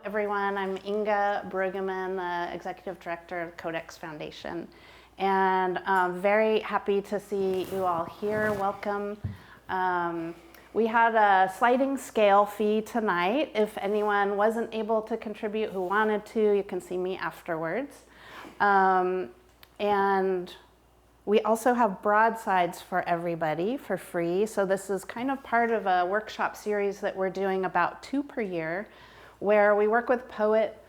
Everyone, I'm Inga Brueggemann, the Executive Director of Codex Foundation, and I'm very happy to see you all here. Welcome. We had a sliding scale fee tonight. If anyone wasn't able to contribute who wanted to, you can see me afterwards. And we also have Broadsides for everybody for free. So this is kind of part of a workshop series that we're doing about 2 per year, where we work with poet,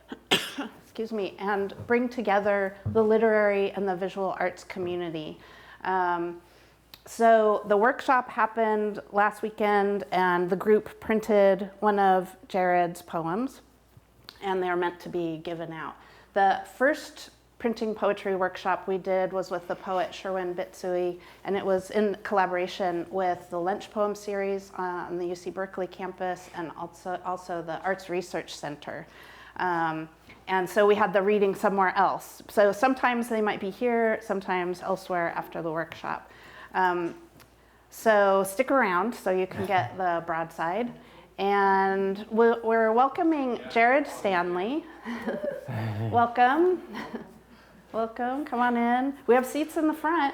excuse me, and bring together the literary and the visual arts community. So the workshop happened last weekend, and the group printed one of Jared's poems, and they're meant to be given out. The first printing poetry workshop we did was with the poet Sherwin Bitsui, and it was in collaboration with the Lynch Poem Series on the UC Berkeley campus, and also the Arts Research Center. And so we had the reading somewhere else. So sometimes they might be here, sometimes elsewhere after the workshop. So stick around so you can get the broadside. And we're welcoming Jared Stanley. Welcome. Welcome, come on in. We have seats in the front.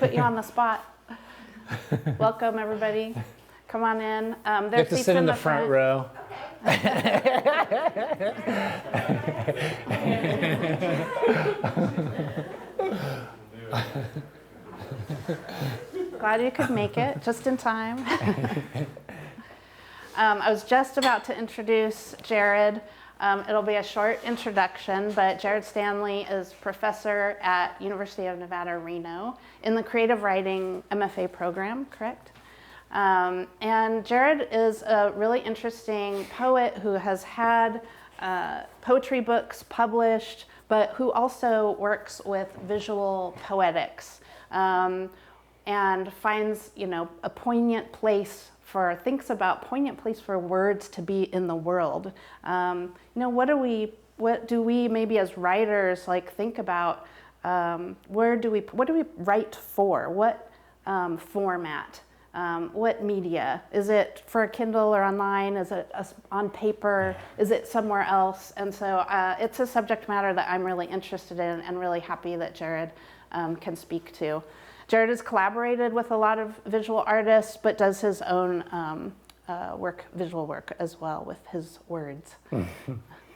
Put you on the spot. Welcome, everybody. Come on in. There's seats to sit in the front row. Glad you could make it, just in time. I was just about to introduce Jared. It'll be a short introduction, but Jared Stanley is professor at University of Nevada, Reno in the creative writing MFA program, correct? And Jared is a really interesting poet who has had poetry books published, but who also works with visual poetics and finds, a poignant place thinks about poignant place for words to be in the world. What do we maybe as writers think about? What do we write for? What format? What media? Is it for a Kindle or online? Is it on paper? Is it somewhere else? And so it's a subject matter that I'm really interested in and really happy that Jared can speak to. Jared has collaborated with a lot of visual artists, but does his own visual work as well with his words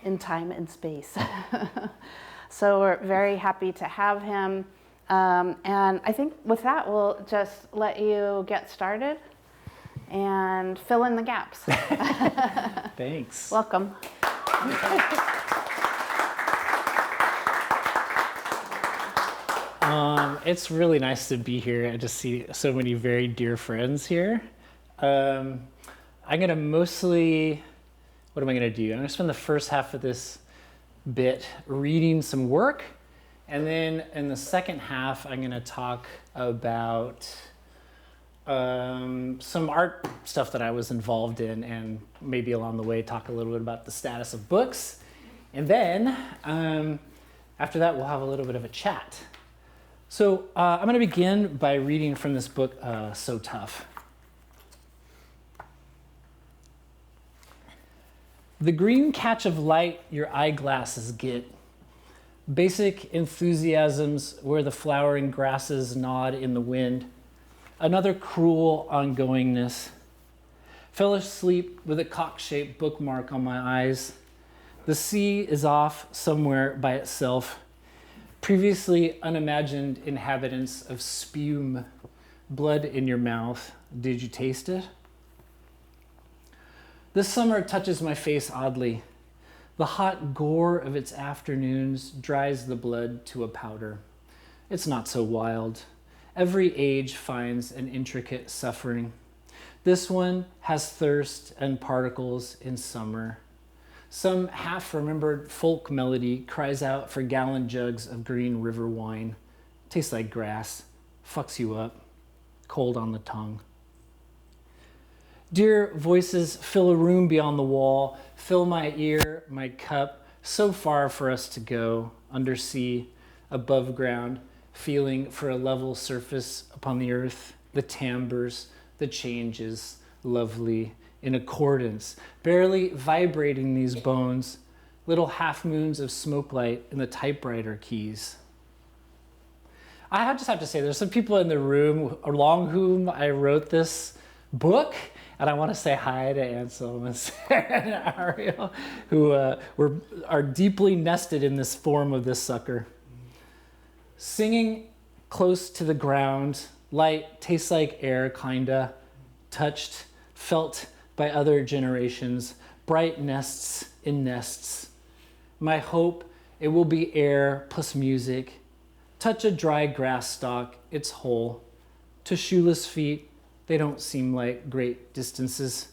in time and space. So we're very happy to have him. And I think with that, we'll just let you get started and fill in the gaps. Thanks. Welcome. It's really nice to be here. I just see so many very dear friends here. I'm gonna what am I gonna do? I'm gonna spend the first half of this bit reading some work, and then in the second half, I'm gonna talk about some art stuff that I was involved in, and maybe along the way talk a little bit about the status of books. And then after that, we'll have a little bit of a chat. So I'm going to begin by reading from this book, So Tough. The green catch of light your eyeglasses get. Basic enthusiasms where the flowering grasses nod in the wind. Another cruel ongoingness. Fell asleep with a cock-shaped bookmark on my eyes. The sea is off somewhere by itself. Previously unimagined inhabitants of spume, blood in your mouth. Did you taste it? This summer touches my face oddly. The hot gore of its afternoons dries the blood to a powder. It's not so wild. Every age finds an intricate suffering. This one has thirst and particles in summer. Some half-remembered folk melody cries out for gallon jugs of green river wine. Tastes like grass, fucks you up, cold on the tongue. Dear voices fill a room beyond the wall, fill my ear, my cup, so far for us to go, undersea, above ground, feeling for a level surface upon the earth, the timbres, the changes, lovely, in accordance, barely vibrating these bones, little half moons of smoke light in the typewriter keys. I just have to say, there's some people in the room along whom I wrote this book, and I want to say hi to Anselm and Sarah and Ariel, who are deeply nested in this form of this sucker. Singing close to the ground, light tastes like air, kinda, touched, felt by other generations, bright nests in nests. My hope, it will be air plus music. Touch a dry grass stalk, it's whole. To shoeless feet, they don't seem like great distances.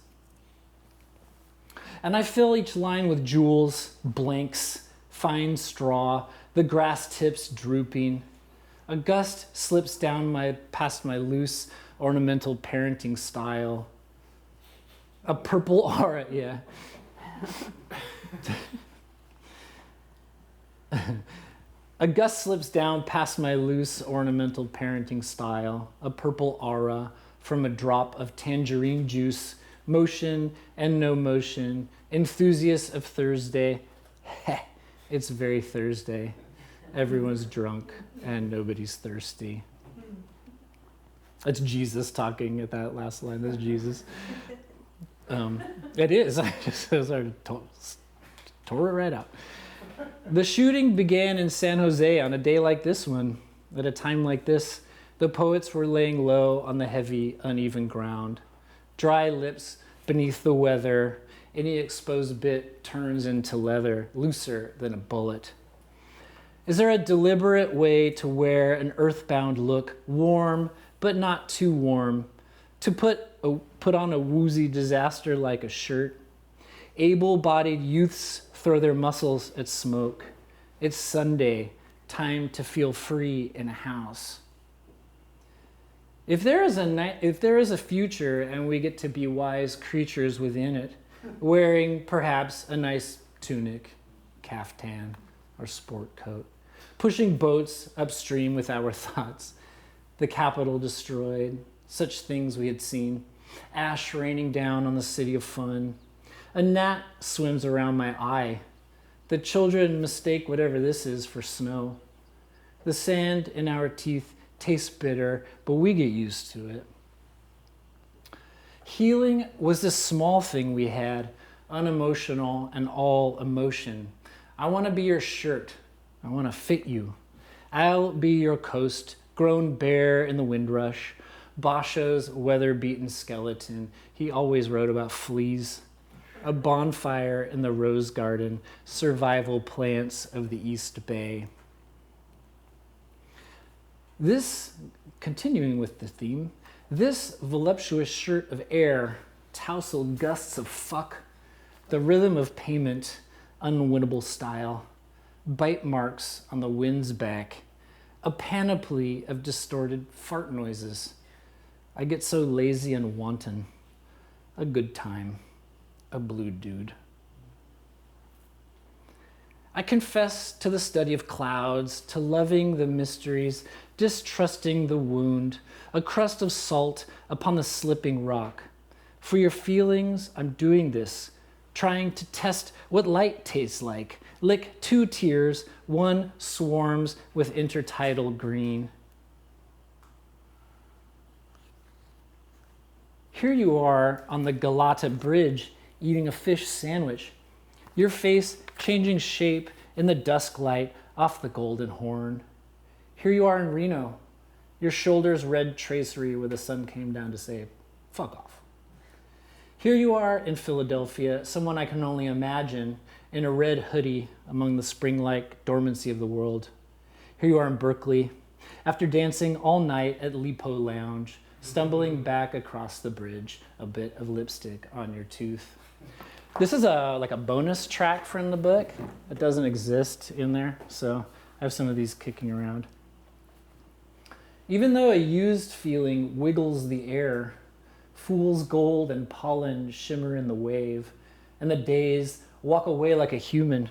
And I fill each line with jewels, blanks, fine straw, the grass tips drooping. A gust slips down past my loose, ornamental parenting style. A purple aura, yeah. A gust slips down past my loose, ornamental parenting style. A purple aura from a drop of tangerine juice, motion and no motion. Enthusiasts of Thursday. It's very Thursday. Everyone's drunk and nobody's thirsty. That's Jesus talking at that last line. That's Jesus. It is. I just tore it right out. The shooting began in San Jose on a day like this one. At a time like this, the poets were laying low on the heavy, uneven ground. Dry lips beneath the weather. Any exposed bit turns into leather, looser than a bullet. Is there a deliberate way to wear an earthbound look, warm but not too warm, to put on a woozy disaster like a shirt? Able-bodied youths throw their muscles at smoke. It's Sunday, time to feel free in a house. If there is a future and we get to be wise creatures within it, wearing perhaps a nice tunic, caftan, or sport coat, pushing boats upstream with our thoughts, the capital destroyed, such things we had seen, ash raining down on the city of fun. A gnat swims around my eye. The children mistake whatever this is for snow. The sand in our teeth tastes bitter, but we get used to it. Healing was this small thing we had, unemotional and all emotion. I want to be your shirt. I want to fit you. I'll be your coast, grown bare in the windrush. Basho's weather-beaten skeleton. He always wrote about fleas. A bonfire in the rose garden, survival plants of the East Bay. This, continuing with the theme, this voluptuous shirt of air, tousled gusts of fuck, the rhythm of payment, unwinnable style, bite marks on the wind's back, a panoply of distorted fart noises. I get so lazy and wanton. A good time. A blue dude. I confess to the study of clouds, to loving the mysteries, distrusting the wound, a crust of salt upon the slipping rock. For your feelings, I'm doing this, trying to test what light tastes like. Lick 2 tears, one swarms with intertidal green. Here you are on the Galata Bridge, eating a fish sandwich, your face changing shape in the dusk light off the Golden Horn. Here you are in Reno, your shoulders red tracery where the sun came down to say, fuck off. Here you are in Philadelphia, someone I can only imagine, in a red hoodie among the spring-like dormancy of the world. Here you are in Berkeley, after dancing all night at Lipo Lounge, stumbling back across the bridge, a bit of lipstick on your tooth. This is like a bonus track from the book. It doesn't exist in there, so I have some of these kicking around. Even though a used feeling wiggles the air, fool's gold and pollen shimmer in the wave, and the days walk away like a human,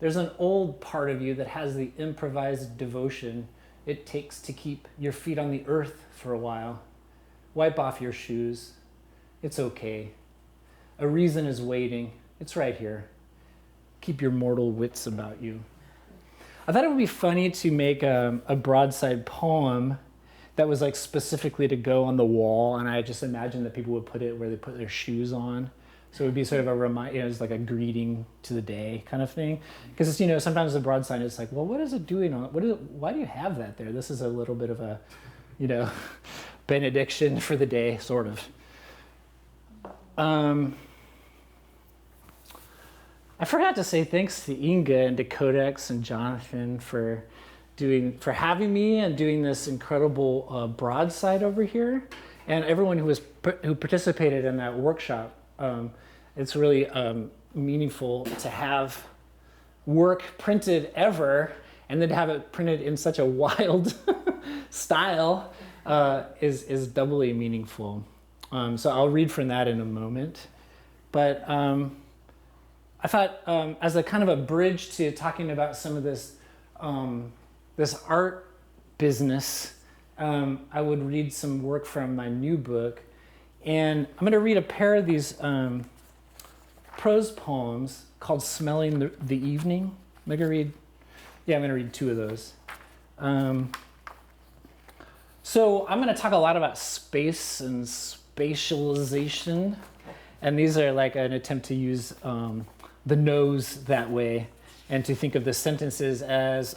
there's an old part of you that has the improvised devotion it takes to keep your feet on the earth for a while. Wipe off your shoes. It's okay. A reason is waiting. It's right here. Keep your mortal wits about you. I thought it would be funny to make a broadside poem that was like specifically to go on the wall, and I just imagined that people would put it where they put their shoes on. So it would be sort of a reminder, it's like a greeting to the day kind of thing. Because it's, sometimes the broadside is like, well, what is it doing on? Why do you have that there? This is a little bit of a, benediction for the day, sort of. I forgot to say thanks to Inga and to Codex and Jonathan for having me and doing this incredible broadside over here, and everyone who participated in that workshop. It's really meaningful to have work printed ever, and then to have it printed in such a wild style is doubly meaningful. So I'll read from that in a moment. But I thought as a kind of a bridge to talking about some of this art business, I would read some work from my new book. And I'm going to read a pair of these prose poems called Smelling the Evening. I'm going to read two of those. So I'm going to talk a lot about space and spatialization. And these are like an attempt to use the nose that way, and to think of the sentences as,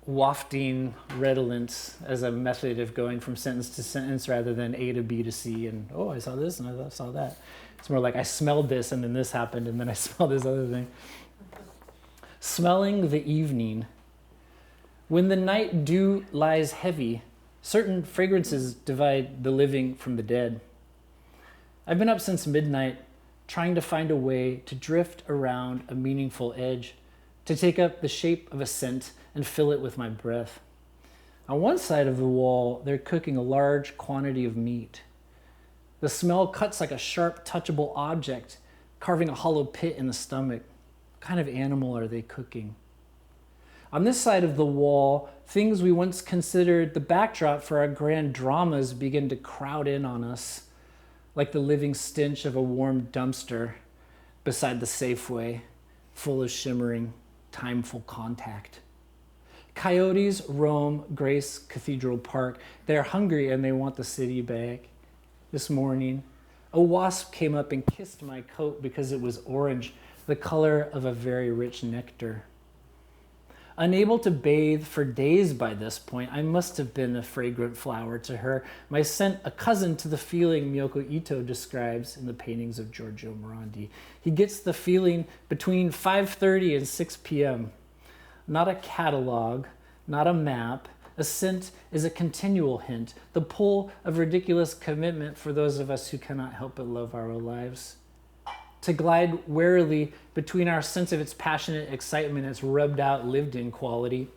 wafting redolence as a method of going from sentence to sentence rather than A to B to C and, oh, I saw this and I saw that. It's more like I smelled this and then this happened and then I smelled this other thing. Smelling the evening. When the night dew lies heavy, certain fragrances divide the living from the dead. I've been up since midnight, trying to find a way to drift around a meaningful edge, to take up the shape of a scent and fill it with my breath. On one side of the wall, they're cooking a large quantity of meat. The smell cuts like a sharp, touchable object, carving a hollow pit in the stomach. What kind of animal are they cooking? On this side of the wall, things we once considered the backdrop for our grand dramas begin to crowd in on us, like the living stench of a warm dumpster beside the Safeway, full of shimmering, timeful contact. Coyotes roam Grace Cathedral Park. They're hungry and they want the city back. This morning, a wasp came up and kissed my coat because it was orange, the color of a very rich nectar. Unable to bathe for days by this point, I must have been a fragrant flower to her, my scent a cousin to the feeling Miyoko Ito describes in the paintings of Giorgio Morandi. He gets the feeling between 5:30 and 6 p.m. Not a catalog, not a map. A scent is a continual hint, the pull of ridiculous commitment for those of us who cannot help but love our lives. To glide warily between our sense of its passionate excitement and its rubbed out, lived in quality,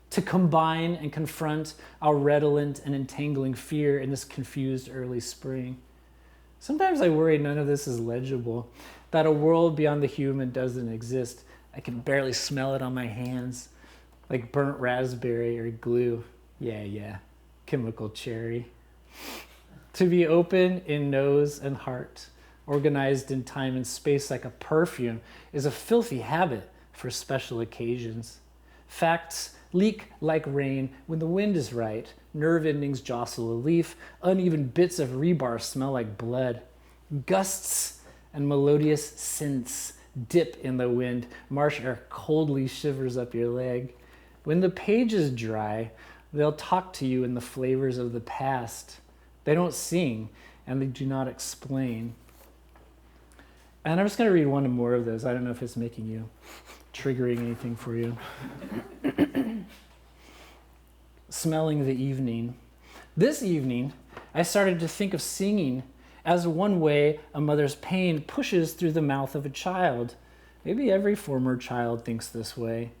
to combine and confront our redolent and entangling fear in this confused early spring. Sometimes I worry none of this is legible, that a world beyond the human doesn't exist. I can barely smell it on my hands, like burnt raspberry or glue. Yeah, chemical cherry. To be open in nose and heart, organized in time and space like a perfume, is a filthy habit for special occasions. Facts leak like rain when the wind is right. Nerve endings jostle a leaf. Uneven bits of rebar smell like blood. Gusts and melodious scents dip in the wind. Marsh air coldly shivers up your leg. When the page is dry, they'll talk to you in the flavors of the past. They don't sing, and they do not explain. And I'm just going to read one more of those. I don't know if it's making you, triggering anything for you. Smelling the evening. This evening, I started to think of singing as one way a mother's pain pushes through the mouth of a child. Maybe every former child thinks this way.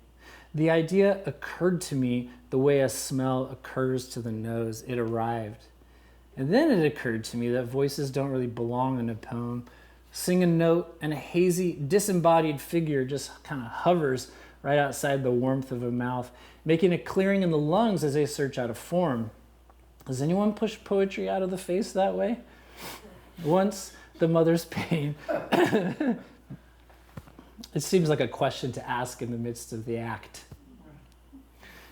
The idea occurred to me the way a smell occurs to the nose. It arrived. And then it occurred to me that voices don't really belong in a poem. Sing a note and a hazy, disembodied figure just kind of hovers right outside the warmth of a mouth, making a clearing in the lungs as they search out a form. Does anyone push poetry out of the face that way? Once the mother's pain. It seems like a question to ask in the midst of the act.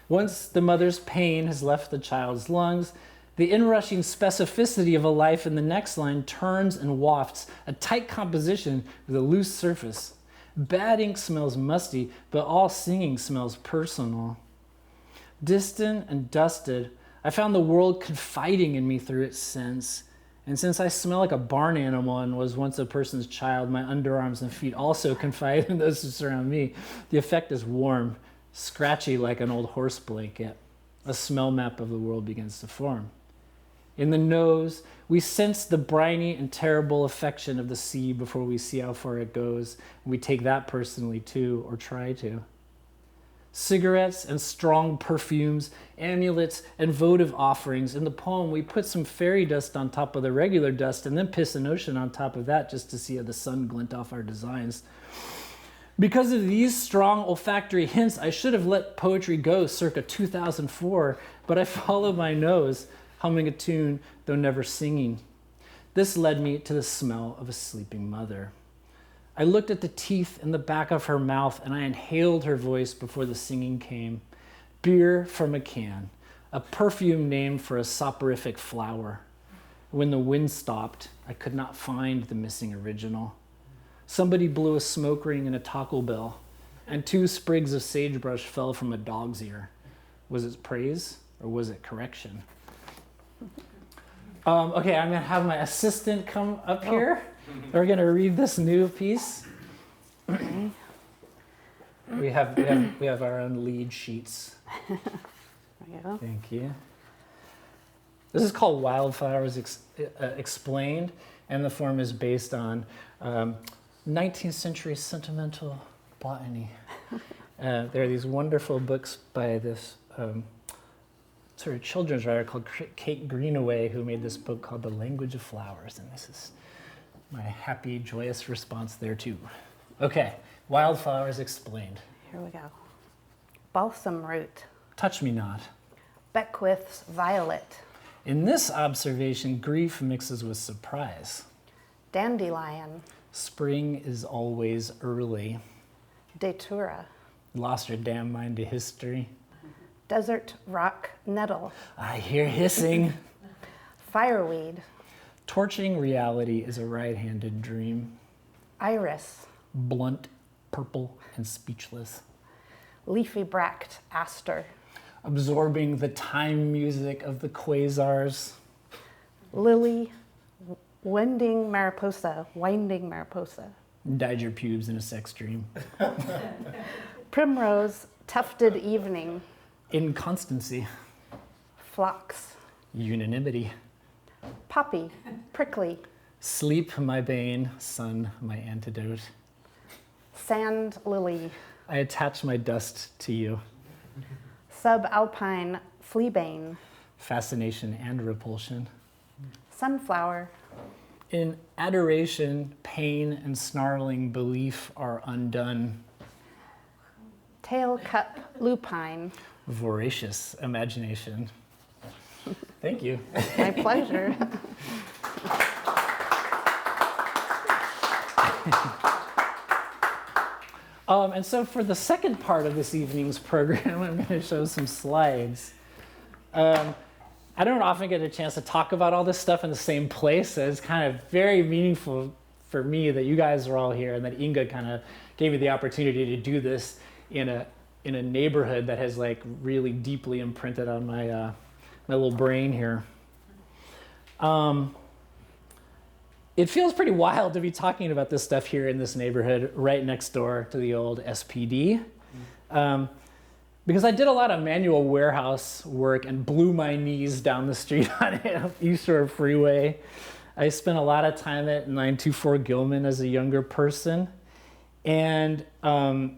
Once the mother's pain has left the child's lungs, the inrushing specificity of a life in the next line turns and wafts a tight composition with a loose surface. Bad ink smells musty, but all singing smells personal. Distant and dusted, I found the world confiding in me through its sense. And since I smell like a barn animal and was once a person's child, my underarms and feet also confide in those who surround me. The effect is warm, scratchy like an old horse blanket. A smell map of the world begins to form. In the nose, we sense the briny and terrible affection of the sea before we see how far it goes. And we take that personally too, or try to. Cigarettes and strong perfumes, amulets and votive offerings. In the poem, we put some fairy dust on top of the regular dust and then piss an ocean on top of that just to see how the sun glint off our designs. Because of these strong olfactory hints, I should have let poetry go circa 2004, but I followed my nose, humming a tune, though never singing. This led me to the smell of a sleeping mother. I looked at the teeth in the back of her mouth and I inhaled her voice before the singing came. Beer from a can, a perfume named for a soporific flower. When the wind stopped, I could not find the missing original. Somebody blew a smoke ring and a Taco Bell, and 2 sprigs of sagebrush fell from a dog's ear. Was it praise or was it correction? Okay, I'm gonna have my assistant come up here. We're gonna read this new piece. We have our own lead sheets. There you go. Thank you. This is called Wildflowers Explained, and the form is based on 19th century sentimental botany. There are these wonderful books by this sort of children's writer called Kate Greenaway, who made this book called The Language of Flowers, and this is my happy, joyous response there too. Okay, Wildflowers Explained. Here we go. Balsam root. Touch me not. Beckwith's violet. In this observation, grief mixes with surprise. Dandelion. Spring is always early. Datura. Lost your damn mind to history. Desert rock nettle. I hear hissing. Fireweed. Torching reality is a right-handed dream. Iris. Blunt, purple, and speechless. Leafy bract aster. Absorbing the time music of the quasars. Lily. Winding mariposa. Dyed your pubes in a sex dream. Primrose. Tufted evening. Inconstancy. Phlox. Unanimity. Poppy. Prickly. Sleep, my bane. Sun, my antidote. Sand lily. I attach my dust to you. Subalpine fleabane. Fascination and repulsion. Sunflower. In adoration, pain and snarling belief are undone. Tail cup lupine. Voracious imagination. Thank you. My pleasure. And so for the second part of this evening's program, I'm going to show some slides. I don't often get a chance to talk about all this stuff in the same place, so it's kind of very meaningful for me that you guys are all here and that Inga kind of gave me the opportunity to do this in a neighborhood that has like really deeply imprinted on my my little brain here. It feels pretty wild to be talking about this stuff here in this neighborhood right next door to the old SPD. Because I did a lot of manual warehouse work and blew my knees down the street on East Shore Freeway. I spent a lot of time at 924 Gilman as a younger person. And at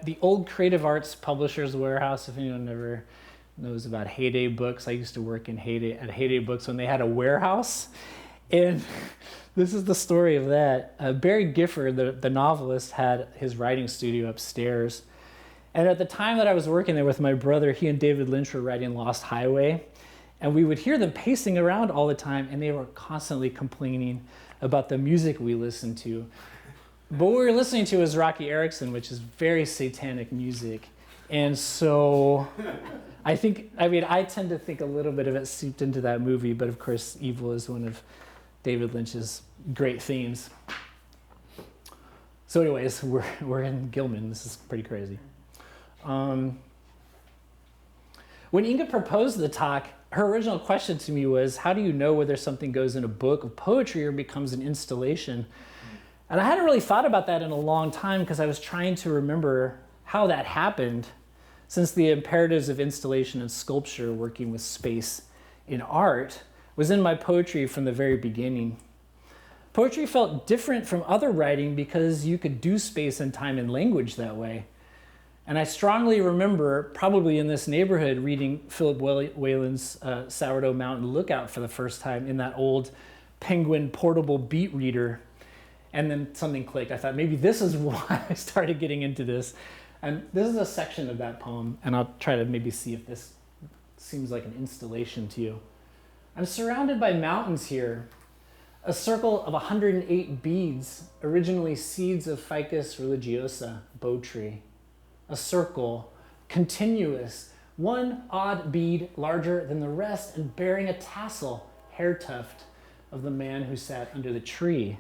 the old Creative Arts Publishers Warehouse, if anyone ever knows about Heyday Books, I used to work at Heyday Books when they had a warehouse. And this is the story of that. Barry Gifford, the novelist, had his writing studio upstairs. And at the time that I was working there with my brother, he and David Lynch were writing Lost Highway. And we would hear them pacing around all the time, and they were constantly complaining about the music we listened to. But what we were listening to was Rocky Erickson, which is very satanic music. And so I tend to think a little bit of it seeped into that movie, but of course, evil is one of David Lynch's great themes. So anyways, we're in Gilman. This is pretty crazy. When Inga proposed the talk, her original question to me was, how do you know whether something goes in a book of poetry or becomes an installation? And I hadn't really thought about that in a long time because I was trying to remember how that happened, since the imperatives of installation and sculpture, working with space in art, was in my poetry from the very beginning. Poetry felt different from other writing because you could do space and time and language that way. And I strongly remember, probably in this neighborhood, reading Philip Whalen's Sourdough Mountain Lookout for the first time in that old Penguin portable beat reader. And then something clicked. I thought, maybe this is why I started getting into this. And this is a section of that poem, and I'll try to maybe see if this seems like an installation to you. I'm surrounded by mountains here, a circle of 108 beads, originally seeds of Ficus religiosa, bow tree. A circle, continuous, one odd bead larger than the rest and bearing a tassel, hair tuft, of the man who sat under the tree.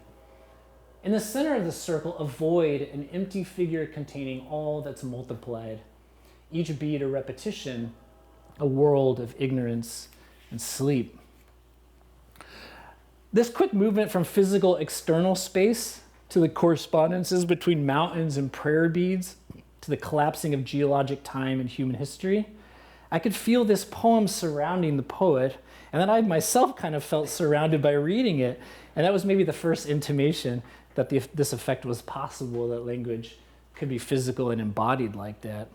In the center of the circle, a void, an empty figure containing all that's multiplied. Each bead a repetition, a world of ignorance and sleep. This quick movement from physical external space to the correspondences between mountains and prayer beads, to the collapsing of geologic time and human history, I could feel this poem surrounding the poet, and then I myself kind of felt surrounded by reading it, and that was maybe the first intimation that this effect was possible, that language could be physical and embodied like that.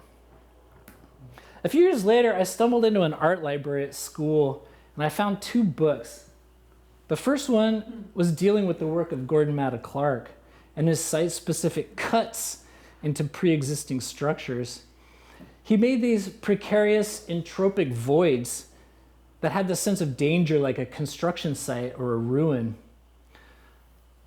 A few years later, I stumbled into an art library at school, and I found 2 books. The first one was dealing with the work of Gordon Matta Clark and his site-specific cuts into pre-existing structures. He made these precarious entropic voids that had the sense of danger like a construction site or a ruin.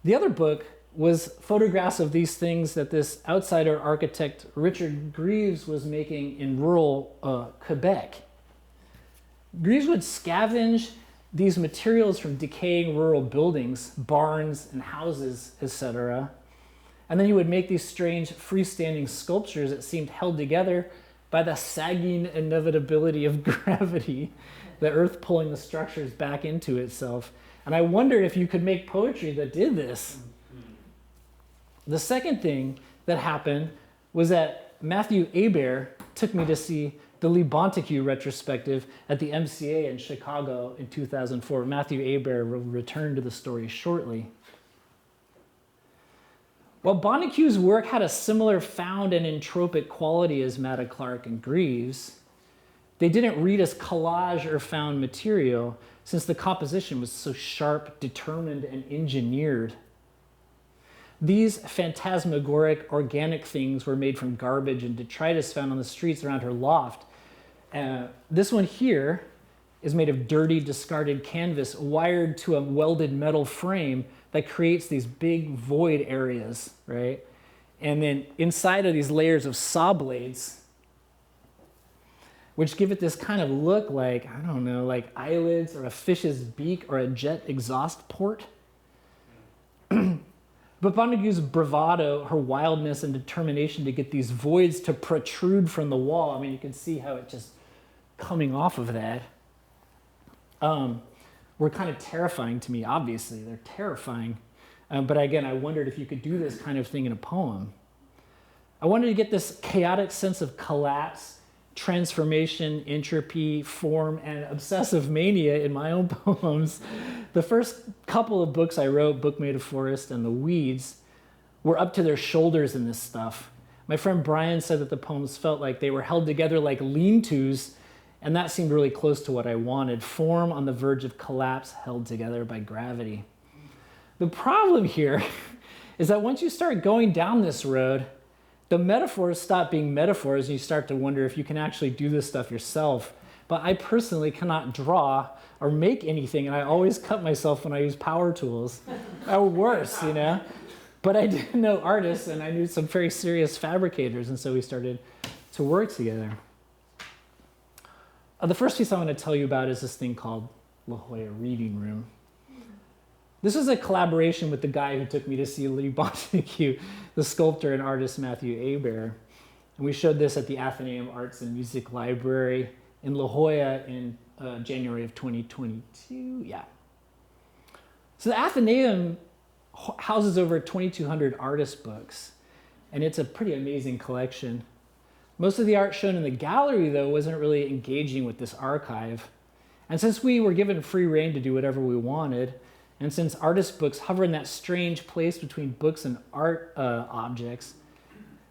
The other book was photographs of these things that this outsider architect Richard Greaves was making in rural Quebec. Greaves would scavenge these materials from decaying rural buildings, barns and houses, etc. And then he would make these strange freestanding sculptures that seemed held together by the sagging inevitability of gravity, the earth pulling the structures back into itself. And I wondered if you could make poetry that did this. The second thing that happened was that Matthew Hebert took me to see the Lee Bonteque retrospective at the MCA in Chicago in 2004. Matthew Hebert will return to the story shortly. While Bonteque's work had a similar found and entropic quality as Matta Clark and Greaves, they didn't read as collage or found material since the composition was so sharp, determined, and engineered. These phantasmagoric organic things were made from garbage and detritus found on the streets around her loft. This one here is made of dirty, discarded canvas wired to a welded metal frame that creates these big void areas, right? And then inside of these layers of saw blades, which give it this kind of look like, I don't know, like eyelids or a fish's beak or a jet exhaust port. But Bonteque's bravado, her wildness and determination to get these voids to protrude from the wall, I mean, you can see how it just coming off of that, were kind of terrifying to me, obviously. They're terrifying. But again, I wondered if you could do this kind of thing in a poem. I wanted to get this chaotic sense of collapse, transformation, entropy, form, and obsessive mania in my own poems. The first couple of books I wrote, Book Made of Forest and The Weeds, were up to their shoulders in this stuff. My friend Brian said that the poems felt like they were held together like lean-tos, and that seemed really close to what I wanted. Form on the verge of collapse, held together by gravity. The problem here is that once you start going down this road, the metaphors stop being metaphors and you start to wonder if you can actually do this stuff yourself. but I personally cannot draw or make anything, and I always cut myself when I use power tools, or worse, you know? But I did know artists, and I knew some very serious fabricators, and so we started to work together. The first piece I want to tell you about is this thing called La Jolla Reading Room. This was a collaboration with the guy who took me to see Lee Bonteque, the sculptor and artist Matthew Hebert. And we showed this at the Athenaeum Arts and Music Library in La Jolla in January of 2022. Yeah. So the Athenaeum houses over 2,200 artist books, and it's a pretty amazing collection. Most of the art shown in the gallery, though, wasn't really engaging with this archive. And since we were given free rein to do whatever we wanted, and since artist books hover in that strange place between books and art objects,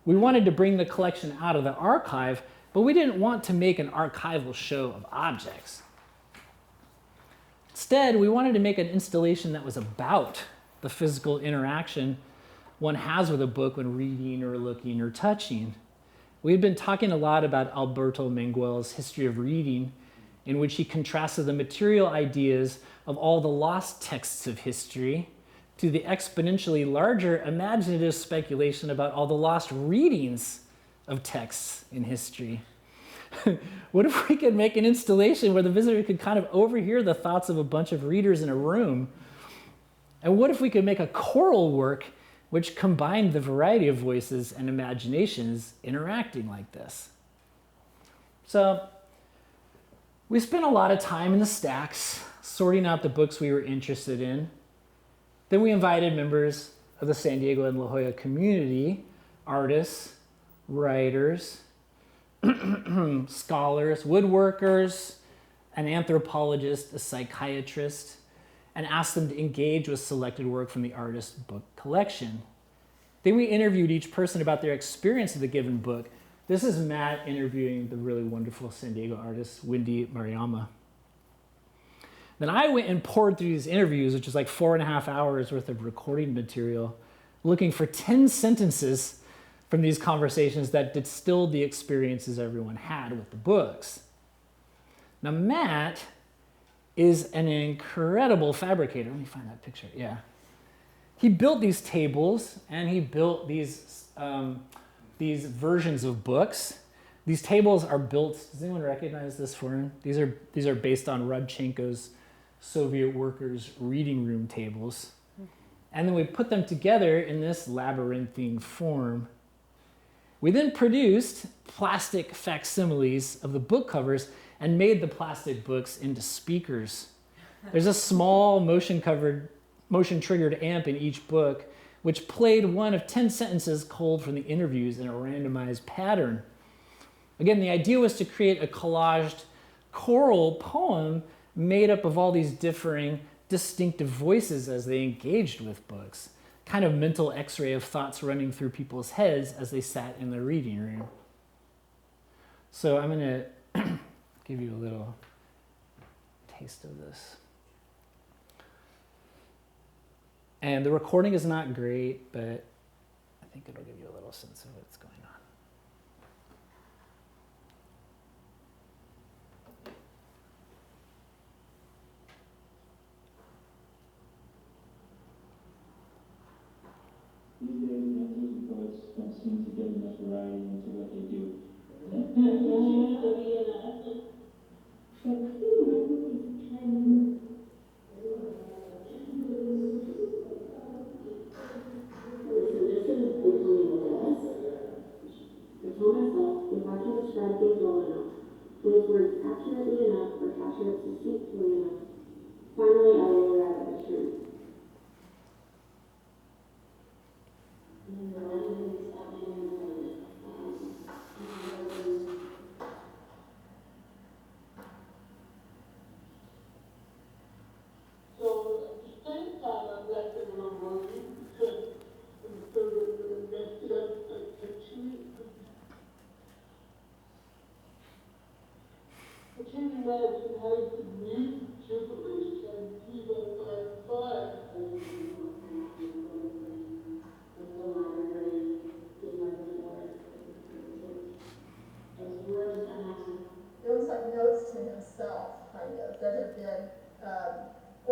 we wanted to bring the collection out of the archive, but we didn't want to make an archival show of objects. Instead, we wanted to make an installation that was about the physical interaction one has with a book when reading or looking or touching. We had been talking a lot about Alberto Manguel's History of Reading, in which he contrasted the material ideas of all the lost texts of history to the exponentially larger imaginative speculation about all the lost readings of texts in history. What if we could make an installation where the visitor could kind of overhear the thoughts of a bunch of readers in a room? And what if we could make a choral work which combined the variety of voices and imaginations interacting like this? So we spent a lot of time in the stacks sorting out the books we were interested in. Then we invited members of the San Diego and La Jolla community, artists, writers, scholars, woodworkers, an anthropologist, a psychiatrist, and asked them to engage with selected work from the artist's book collection. Then we interviewed each person about their experience of the given book. This is Matt interviewing the really wonderful San Diego artist, Wendy Mariama. Then I went and poured through these interviews, which is like 4.5 hours worth of recording material, looking for 10 sentences from these conversations that distilled the experiences everyone had with the books. Now, Matt is an incredible fabricator. Let me find that picture. Yeah. He built these tables, and he built these versions of books. These tables are built, does anyone recognize this form? These are based on Rodchenko's Soviet workers' reading room tables. And then we put them together in this labyrinthine form. We then produced plastic facsimiles of the book covers and made the plastic books into speakers. There's a small motion-triggered amp in each book, which played one of 10 sentences culled from the interviews in a randomized pattern. Again, the idea was to create a collaged choral poem made up of all these differing, distinctive voices as they engaged with books. Kind of mental x-ray of thoughts running through people's heads as they sat in the reading room. So I'm going to give you a little taste of this. And the recording is not great, but I think it'll give you a little sense of what's going on. These days, mentors and poets don't seem to get enough variety into what they do. Listen, just as they told me with this, I told myself, if I can describe things well enough, place words accurately enough or capture it succinctly enough, finally I will arrive at the truth.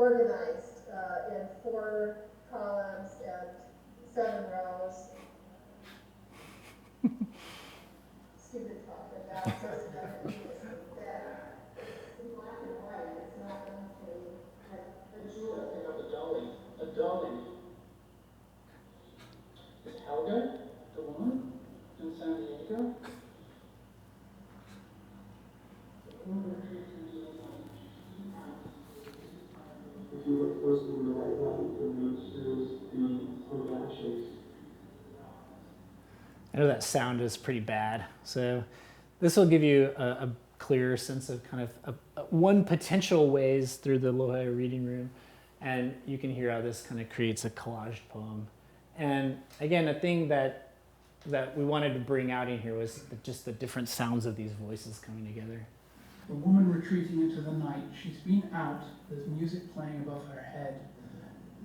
organized in 4 columns and 7 rows. Stupid talk, but that says that it is that. It's black and white, it's not actually. It's interesting of the dolly. A dolly. Is Helga the one in San Diego? If you look closely in the right light, you'll notice the lashes. I know that sound is pretty bad, so this will give you a clearer sense of kind of one potential ways through the Loja reading room, and you can hear how this kind of creates a collage poem. And again, a thing that we wanted to bring out in here was just the different sounds of these voices coming together. The woman retreating into the night. She's been out. There's music playing above her head.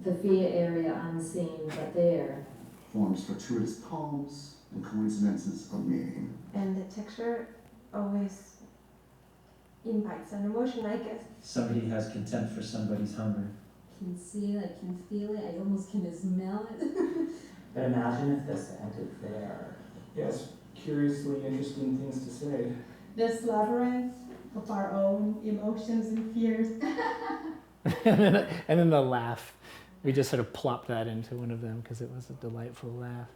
The fear area unseen, but there. Forms fortuitous palms and coincidences of meaning. And the texture always impacts an emotion, I guess. Somebody has contempt for somebody's hunger. I can see it, I can feel it, I almost can smell it. But imagine if this ended there. Yes, curiously interesting things to say. This labyrinth of our own emotions and fears. And then the laugh. We just sort of plopped that into one of them because it was a delightful laugh.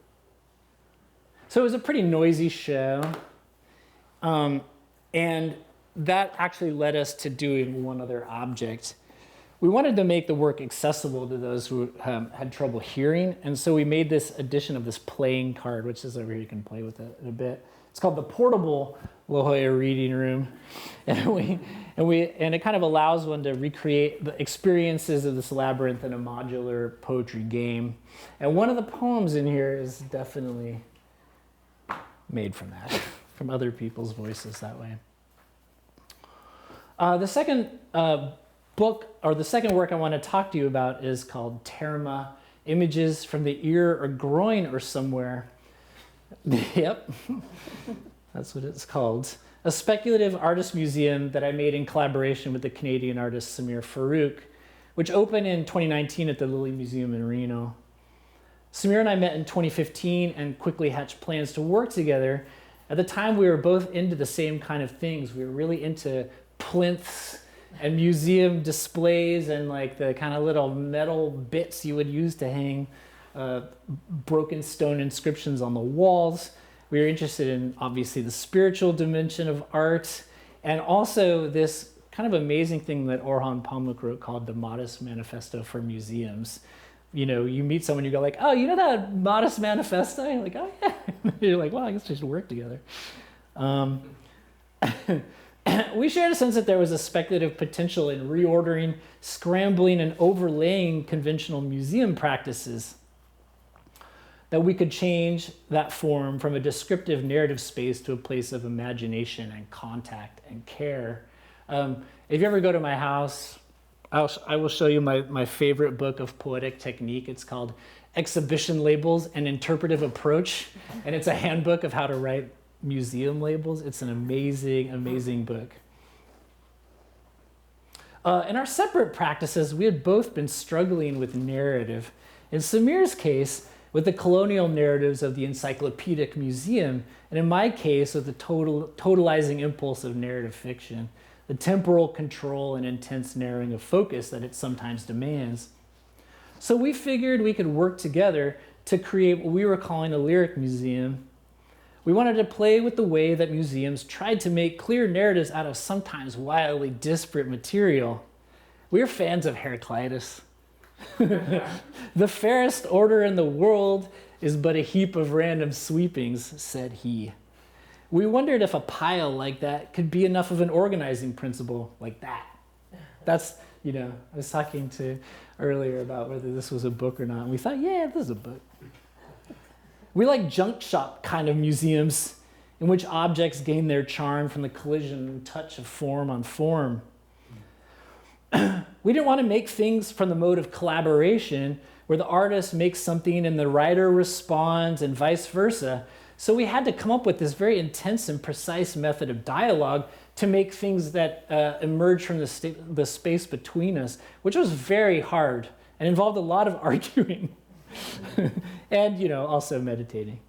So it was a pretty noisy show. And that actually led us to doing one other object. We wanted to make the work accessible to those who had trouble hearing. And so we made this edition of this playing card, which is over here. You can play with it in a bit. It's called the Portable La Jolla Reading Room. And it kind of allows one to recreate the experiences of this labyrinth in a modular poetry game. And one of the poems in here is definitely made from that, from other people's voices that way. The second book, or the second work I want to talk to you about is called Terma, Images from the Ear or Groin or Somewhere. Yep, that's what it's called. A speculative artist museum that I made in collaboration with the Canadian artist Samir Farouk, which opened in 2019 at the Lilly Museum in Reno. Samir and I met in 2015 and quickly hatched plans to work together. At the time, we were both into the same kind of things. We were really into plinths and museum displays and like the kind of little metal bits you would use to hang broken stone inscriptions on the walls. We were interested in, obviously, the spiritual dimension of art, and also this kind of amazing thing that Orhan Pamuk wrote called the Modest Manifesto for Museums. You know, you meet someone, you go like, oh, you know that Modest Manifesto? You're like, oh, yeah. You're like, well, I guess we should work together. We shared a sense that there was a speculative potential in reordering, scrambling, and overlaying conventional museum practices, that we could change that form from a descriptive narrative space to a place of imagination and contact and care. If you ever go to my house, I will show you my favorite book of poetic technique. It's called Exhibition Labels: An Interpretive Approach, and it's a handbook of how to write museum labels. It's an amazing, amazing book. In our separate practices, we had both been struggling with narrative. In Samir's case, with the colonial narratives of the encyclopedic museum, and in my case, with the totalizing impulse of narrative fiction, the temporal control and intense narrowing of focus that it sometimes demands. So we figured we could work together to create what we were calling a lyric museum. We wanted to play with the way that museums tried to make clear narratives out of sometimes wildly disparate material. We are fans of Heraclitus. The fairest order in the world is but a heap of random sweepings, said he. We wondered if a pile like that could be enough of an organizing principle like that. That's, you know, I was talking to earlier about whether this was a book or not, and we thought, yeah, this is a book. We like junk shop kind of museums in which objects gain their charm from the collision and touch of form on form. We didn't want to make things from the mode of collaboration where the artist makes something and the writer responds and vice versa. So we had to come up with this very intense and precise method of dialogue to make things that emerge from the space between us, which was very hard and involved a lot of arguing and, also meditating.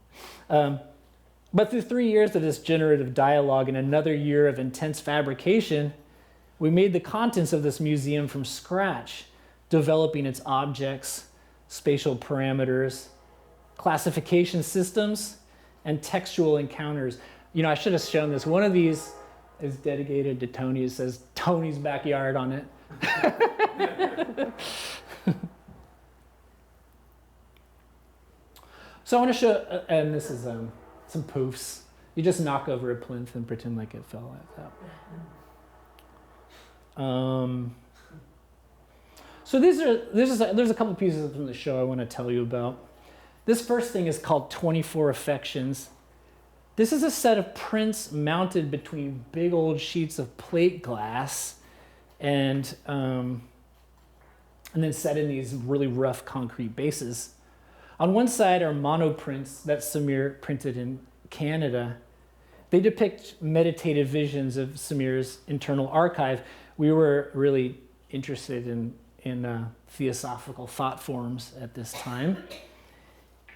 But through 3 years of this generative dialogue and another year of intense fabrication, we made the contents of this museum from scratch, developing its objects, spatial parameters, classification systems, and textual encounters. I should have shown this. One of these is dedicated to Tony. It says Tony's backyard on it. So I want to show, and this is some poofs. You just knock over a plinth and pretend like it fell like that. So there's a couple pieces from the show I want to tell you about. This first thing is called 24 Affections. This is a set of prints mounted between big old sheets of plate glass and then set in these really rough concrete bases. On one side are monoprints that Samir printed in Canada. They depict meditative visions of Samir's internal archive. We were really interested in theosophical thought forms at this time.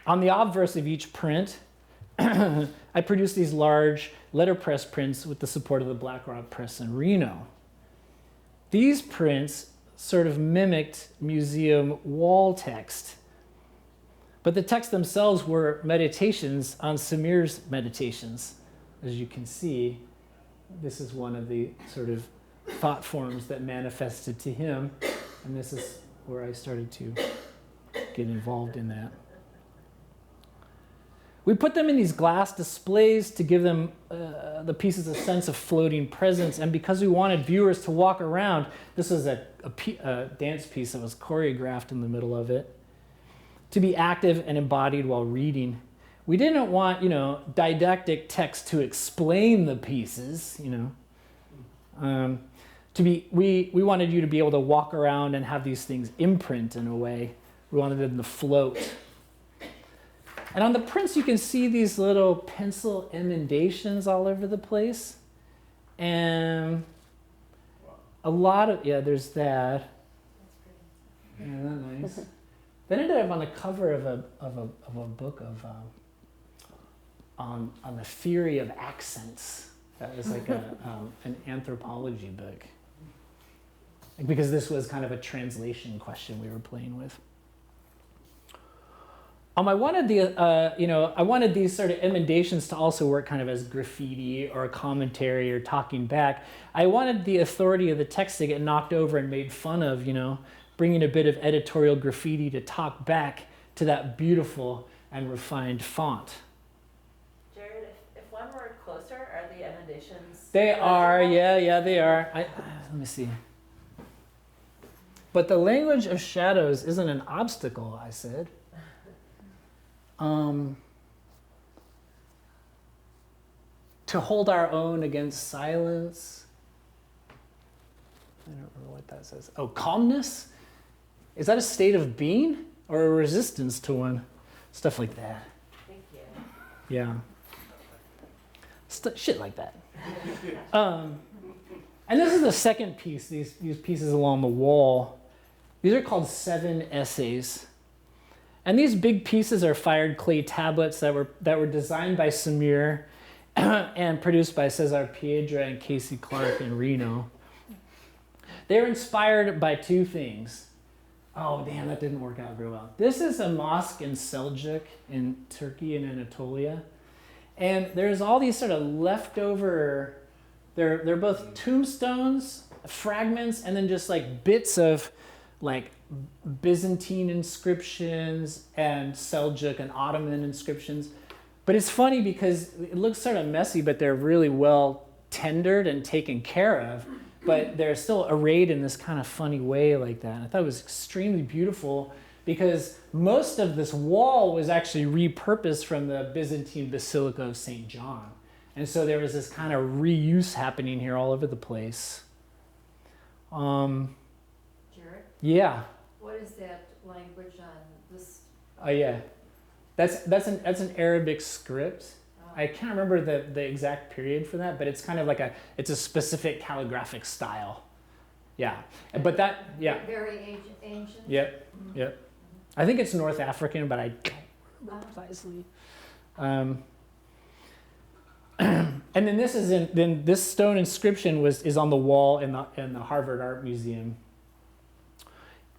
On the obverse of each print, I produced these large letterpress prints with the support of the Black Rock Press in Reno. These prints sort of mimicked museum wall text, but the texts themselves were meditations on Samir's meditations. As you can see, this is one of the sort of thought forms that manifested to him, and this is where I started to get involved in that. We put them in these glass displays to give them the pieces a sense of floating presence, and because we wanted viewers to walk around, this was a dance piece that was choreographed in the middle of it, to be active and embodied while reading. We didn't want, didactic text to explain the pieces, we wanted you to be able to walk around and have these things imprint in a way. We wanted them to float. And on the prints, you can see these little pencil emendations all over the place. And a lot of, there's that. Isn't that nice? Then I ended up on the cover of a book on the theory of accents. That was like an anthropology book. Because this was kind of a translation question we were playing with. I wanted these sort of emendations to also work kind of as graffiti or a commentary or talking back. I wanted the authority of the text to get knocked over and made fun of, bringing a bit of editorial graffiti to talk back to that beautiful and refined font. Jared, if one were closer, are the emendations? They are, yeah, they are. Let me see. But the language of shadows isn't an obstacle, I said. To hold our own against silence. I don't remember what that says. Oh, calmness? Is that a state of being or a resistance to one? Stuff like that. Thank you. Yeah. Shit like that. And this is the second piece, these pieces along the wall. These are called 7 essays. And these big pieces are fired clay tablets that were designed by Samir and produced by Cesar Piedra and Casey Clark in Reno. They're inspired by two things. Oh, damn, that didn't work out very well. This is a mosque in Seljuk in Turkey and Anatolia. And there's all these sort of leftover, they're both tombstones, fragments, and then just like bits of like Byzantine inscriptions and Seljuk and Ottoman inscriptions. But it's funny because it looks sort of messy, but they're really well tendered and taken care of. But they're still arrayed in this kind of funny way like that. And I thought it was extremely beautiful because most of this wall was actually repurposed from the Byzantine Basilica of St. John. And so there was this kind of reuse happening here all over the place. Jared? Yeah. What is that language on this? Oh yeah, that's an Arabic script, I can't remember the exact period for that, but it's kind of like it's a specific calligraphic style. Yeah, but that, yeah. Very ancient. Yep, yep. I think it's North African, but I don't remember precisely. And then this stone inscription is on the wall in the Harvard Art Museum.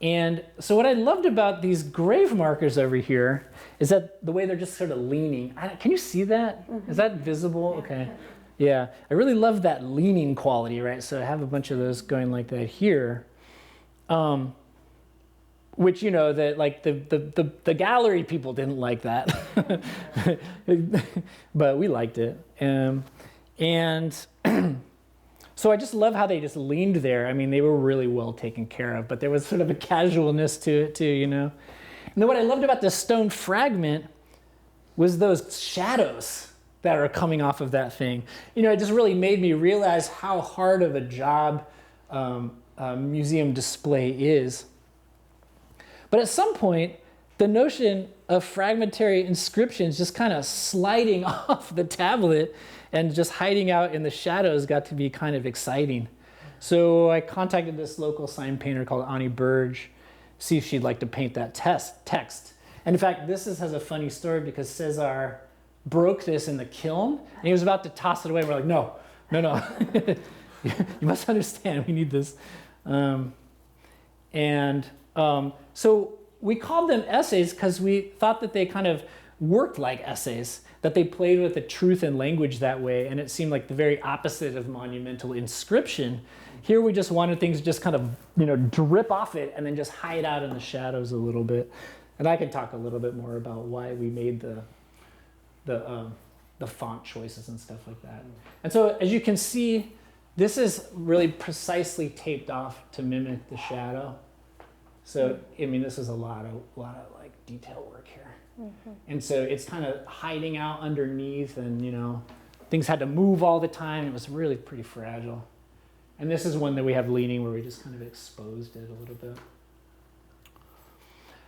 And so what I loved about these grave markers over here is that the way they're just sort of leaning. Can you see that? Mm-hmm. Is that visible? Okay. Yeah, I really love that leaning quality, right? So I have a bunch of those going like that here. Which, you know, that like the gallery people didn't like that, but we liked it. And so I just love how they just leaned there. I mean, they were really well taken care of, but there was sort of a casualness to it too, you know. And then what I loved about this stone fragment was those shadows that are coming off of that thing. You know, it just really made me realize how hard of a job a museum display is. But at some point, the notion of fragmentary inscriptions just kind of sliding off the tablet and just hiding out in the shadows got to be kind of exciting. So I contacted this local sign painter called Ani Burge, see if she'd like to paint that text. And in fact, this has a funny story because Cesar broke this in the kiln and he was about to toss it away. We're like, no. You must understand, we need this. So we called them essays because we thought that they kind of worked like essays, that they played with the truth and language that way, and it seemed like the very opposite of monumental inscription. Here we just wanted things to just kind of, you know, drip off it and then just hide out in the shadows a little bit. And I can talk a little bit more about why we made the font choices and stuff like that. And so as you can see, this is really precisely taped off to mimic the shadow. So, I mean, this is a lot of like detail work here. Mm-hmm. And so it's kind of hiding out underneath and, you know, things had to move all the time. It was really pretty fragile. And this is one that we have leaning where we just kind of exposed it a little bit.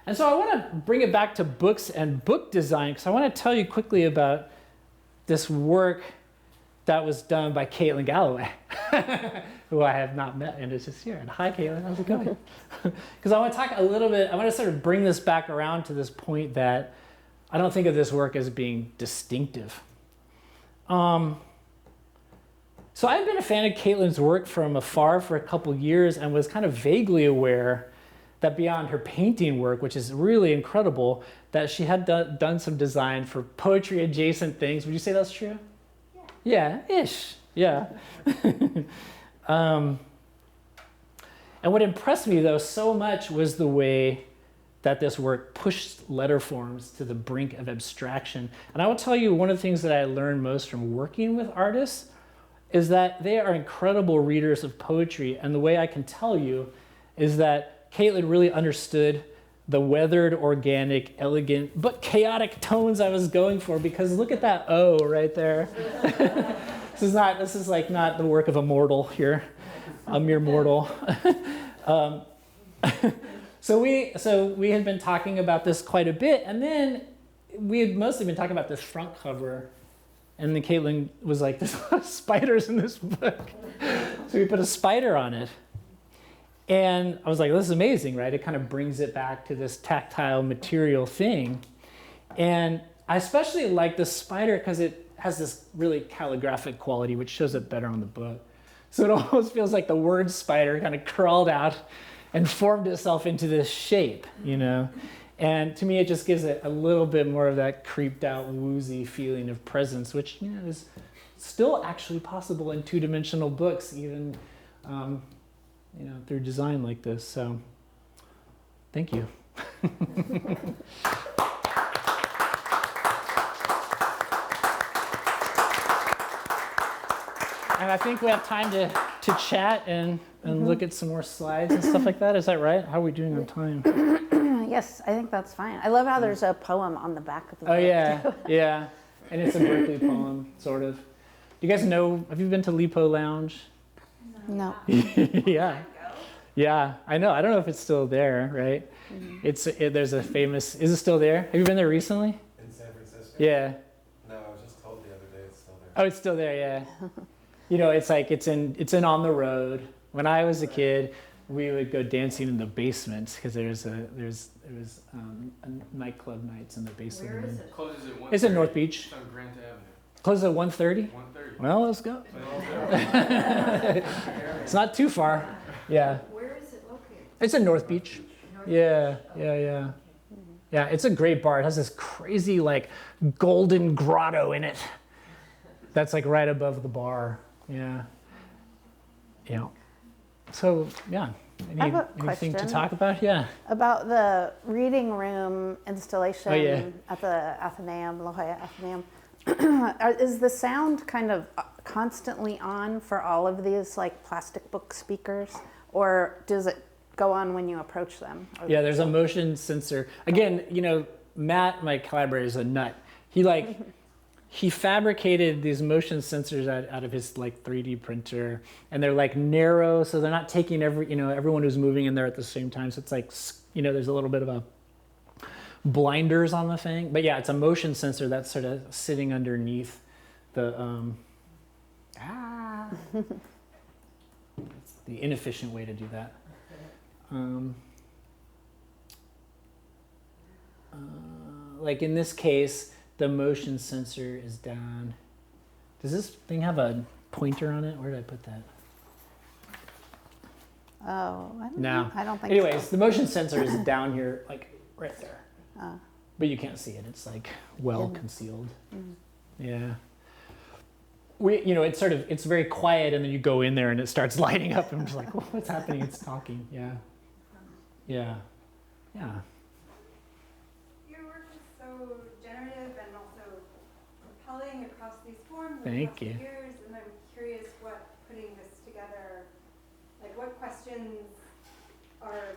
And so I want to bring it back to books and book design because I want to tell you quickly about this work that was done by Caitlin Galloway, who I have not met and is just here. And hi, Caitlin, how's it going? Because I want to talk a little bit, I want to sort of bring this back around to this point that I don't think of this work as being distinctive. So I've been a fan of Caitlin's work from afar for a couple years and was kind of vaguely aware that beyond her painting work, which is really incredible, that she had done some design for poetry adjacent things. Would you say that's true? Yeah, ish, yeah. And what impressed me though so much was the way that this work pushed letter forms to the brink of abstraction. And I will tell you one of the things that I learned most from working with artists is that they are incredible readers of poetry. And the way I can tell you is that Caitlin really understood the weathered, organic, elegant, but chaotic tones I was going for, because look at that O right there. This is like not the work of a mortal here, a mere mortal. So we had been talking about this quite a bit, and then we had mostly been talking about this front cover, and then Caitlin was like, there's a lot of spiders in this book. So we put a spider on it. And I was like, this is amazing, right? It kind of brings it back to this tactile material thing. And I especially like the spider because it has this really calligraphic quality, which shows up better on the book. So it almost feels like the word spider kind of crawled out and formed itself into this shape, you know? And to me, it just gives it a little bit more of that creeped out, woozy feeling of presence, which, you know, is still actually possible in two-dimensional books, even you know, through design like this. So thank you. And I think we have time to chat and look at some more slides and stuff like that. Is that right? How are we doing on time? Yes, I think that's fine. I love how there's a poem on the back of the book. Oh yeah, yeah. And it's a Berkeley poem, sort of. Do you guys know, have you been to Lipo Lounge? No. Yeah. Yeah, I know. I don't know if it's still there, right? Mm-hmm. There's a famous, is it still there? Have you been there recently? In San Francisco? Yeah. No, I was just told the other Oh, it's still there, yeah. You know, it's like it's in On the Road. When I was a kid, we would go dancing in the basement because there was nightclub nights in the basement. Where is it? Closes at 1:30. It's in North Beach. It's on Grant Avenue. Closes at 1:30? 1:30. Well, let's go. So It's not too far. Yeah. Where is it located? It's in North Beach. Yeah. Yeah, it's a great bar. It has this crazy like golden grotto in it. That's like right above the bar. Yeah. Yeah. So yeah. I have a Anything to question. talk about? Yeah. About the reading room installation Oh, yeah. at the Athenaeum, La Jolla Athenaeum. Is the sound kind of constantly on for all of these like plastic book speakers, or does it go on when you approach them? Yeah, there's a motion sensor. Again, you know, Matt, my collaborator, is a nut. He fabricated these motion sensors out of his like 3D printer, and they're like narrow, so they're not taking everyone who's moving in there at the same time. So it's like, you know, there's a little bit of a blinders on the thing. But yeah, it's a motion sensor that's sort of sitting underneath the it's the inefficient way to do that. Like in this case, the motion sensor is down. Does this thing have a pointer on it? Where did I put that? Oh, I don't No. know. I don't think Anyways, so. the motion sensor is down here, like right there. But you can't see it. It's like well concealed. Yeah. It's very quiet, and then you go in there and it starts lighting up, and I'm just like, what's happening? It's talking. Yeah. Yeah. Yeah. Your work is so generative and also compelling across these forms Thank across you. the years, and I'm curious what putting this together, like what questions are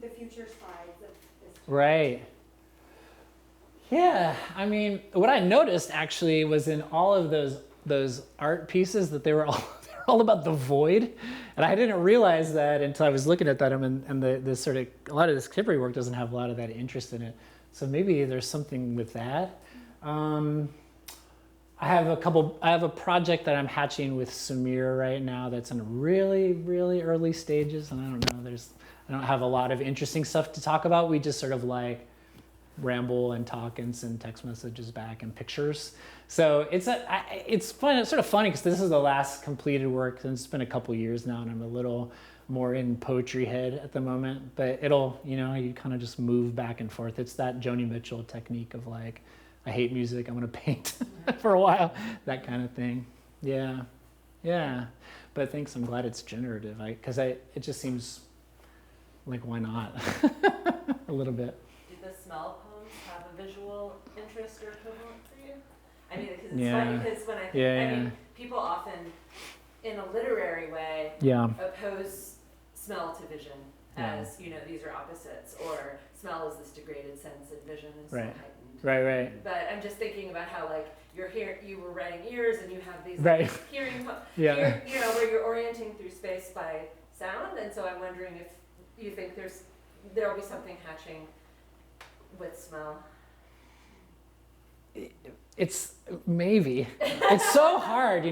the future slides of this? Right. Yeah. I mean, what I noticed actually was in all of those art pieces that they were all about the void, and I didn't realize that until I was looking at them, and the sort of a lot of this contemporary work doesn't have a lot of that interest in it. So maybe there's something with that. I have a project that I'm hatching with Samir right now that's in really, really early stages, and I don't know. I don't have a lot of interesting stuff to talk about. We just sort of like ramble and talk and send text messages back and pictures. So it's fun. It's sort of funny because this is the last completed work, and it's been a couple years now, and I'm a little more in poetry head at the moment. But it'll, you kind of just move back and forth. It's that Joni Mitchell technique of like, I hate music, I'm gonna paint for a while, that kind of thing. Yeah, yeah. But thanks. I'm glad it's generative, because it just seems like, why not? A little bit. Do the smell poems have a visual interest or equivalent for you? I mean, because it's Yeah. funny because when I mean, people often, in a literary way, oppose smell to vision as, these are opposites, or smell is this degraded sense and vision is so heightened. Right. But I'm just thinking about how, like, you were writing ears and you have these hearing, where you're orienting through space by sound, and so I'm wondering if you think there'll be something hatching with smell. It's maybe. It's so hard,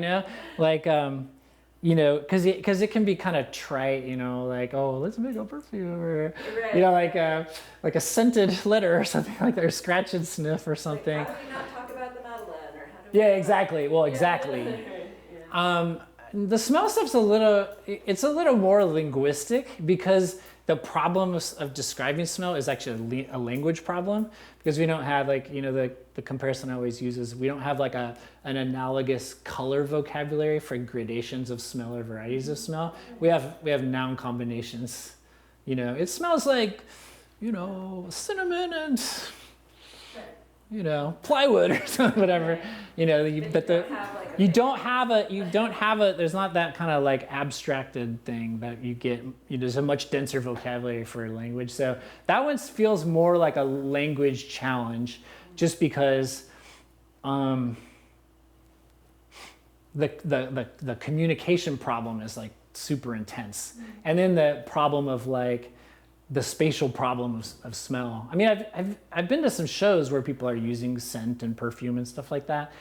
like, because it can be kind of trite, like, oh, let's make a perfume, or, like a scented letter or something like that, or scratch and sniff or something. Like, how do we not talk about the Madeleine, or how do we exactly. Well, exactly. The smell stuff's a little more linguistic, because the problem of describing smell is actually a language problem, because we don't have, like, the comparison I always use is we don't have like an analogous color vocabulary for gradations of smell or varieties of smell. We have noun combinations. It smells like, cinnamon and plywood or something, whatever. There's not that kind of like abstracted thing that you get. There's a much denser vocabulary for language. So that one feels more like a language challenge, just because the communication problem is like super intense. And then the problem of like the spatial problem of smell. I mean, I've been to some shows where people are using scent and perfume and stuff like that,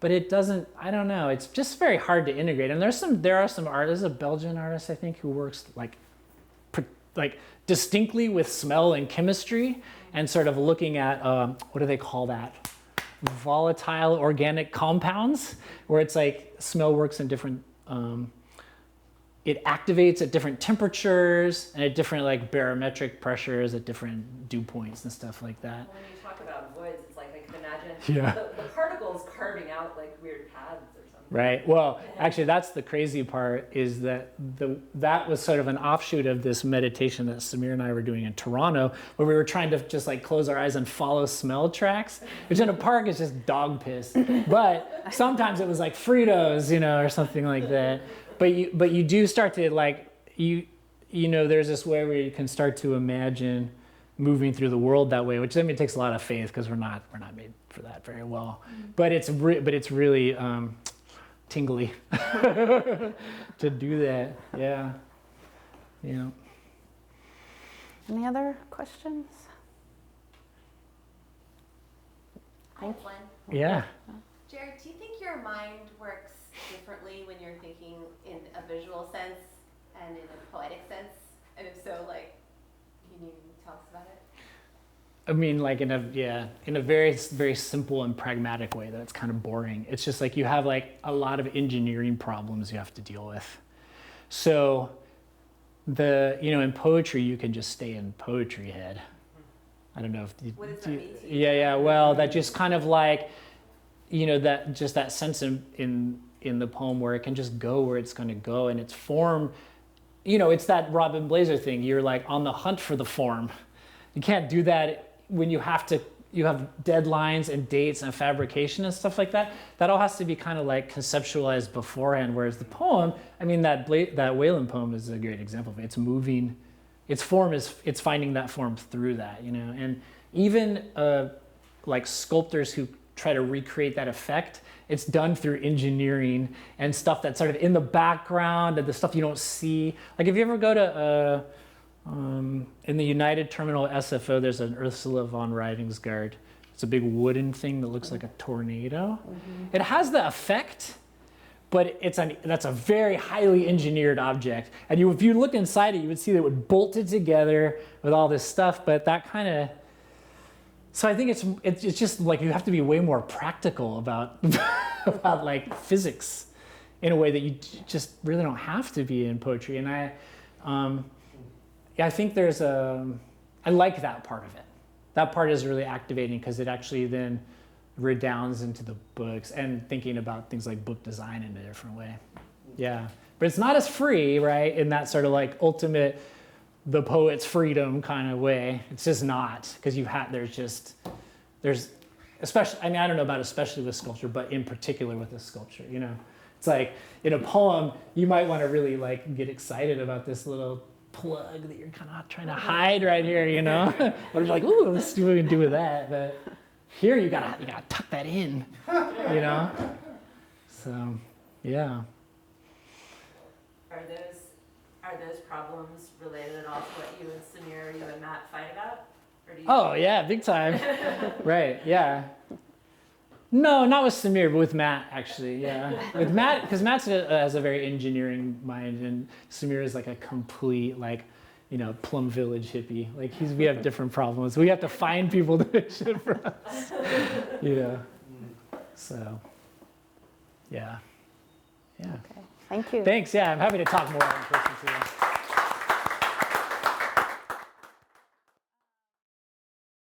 but it doesn't, I don't know, it's just very hard to integrate. And there are some artists, a Belgian artist, I think, who works like distinctly with smell and chemistry and sort of looking at, what do they call that? Volatile organic compounds, where it's like smell works in different, it activates at different temperatures and at different like barometric pressures at different dew points and stuff like that. When you talk about voids, it's like I can imagine the particles carving out like weird paths or something. Right. Well, actually, that's the crazy part, is that that was sort of an offshoot of this meditation that Samir and I were doing in Toronto, where we were trying to just like close our eyes and follow smell tracks, which in a park is just dog piss. But sometimes it was like Fritos, or something like that. But you do start to like, there's this way where you can start to imagine moving through the world that way, which I mean takes a lot of faith because we're not made for that very well. But it's really tingly to do that. Yeah. Any other questions? Hi, Glenn. Yeah. Jared, do you think your mind works differently when you're thinking in a visual sense and in a poetic sense? And if so, like, can you tell us about it? I mean, like in a very, very simple and pragmatic way that's kind of boring. It's just like you have like a lot of engineering problems you have to deal with. So in poetry, you can just stay in poetry head. I don't know if what does that mean to you? Yeah. Well, that just kind of like, that sense in the poem where it can just go where it's going to go, and its form, it's that Robin Blazer thing. You're like on the hunt for the form. You can't do that when you have deadlines and dates and fabrication and stuff like that. That all has to be kind of like conceptualized beforehand. Whereas the poem, I mean, that Whalen poem is a great example of it. It's moving. Its form it's finding that form through that, And even like sculptors who try to recreate that effect, it's done through engineering and stuff that's sort of in the background and the stuff you don't see. Like if you ever go to in the United Terminal SFO, there's an Ursula von Rijdingsgaard. It's a big wooden thing that looks like a tornado. Mm-hmm. It has the effect, but that's a very highly engineered object. And if you look inside it, you would see that it would bolt it together with all this stuff. But that kind of, so I think it's just like you have to be way more practical about about like physics in a way that you just really don't have to be in poetry. And I think I like that part of it. That part is really activating because it actually then redounds into the books and thinking about things like book design in a different way. Yeah. But it's not as free, right? In that sort of like ultimate, the poet's freedom kind of way. It's just not, because there's especially, I mean, I don't know about especially with sculpture, but in particular with this sculpture, It's like in a poem, you might want to really like get excited about this little plug that you're kind of trying to hide right here, Or you're like, ooh, let's see what we can do with that. But here you gotta tuck that in, So, yeah. Are those problems related at all to what you and Samir, you and Matt fight about? Or do you Yeah, big time. Right, yeah. No, not with Samir, but with Matt, actually, yeah. With Matt, because Matt has a very engineering mind, and Samir is like a complete, like, Plum Village hippie. Like, we have different problems. We have to find people to make shit for us, So, yeah. Okay, thank you. Thanks, yeah, I'm happy to talk more in person too.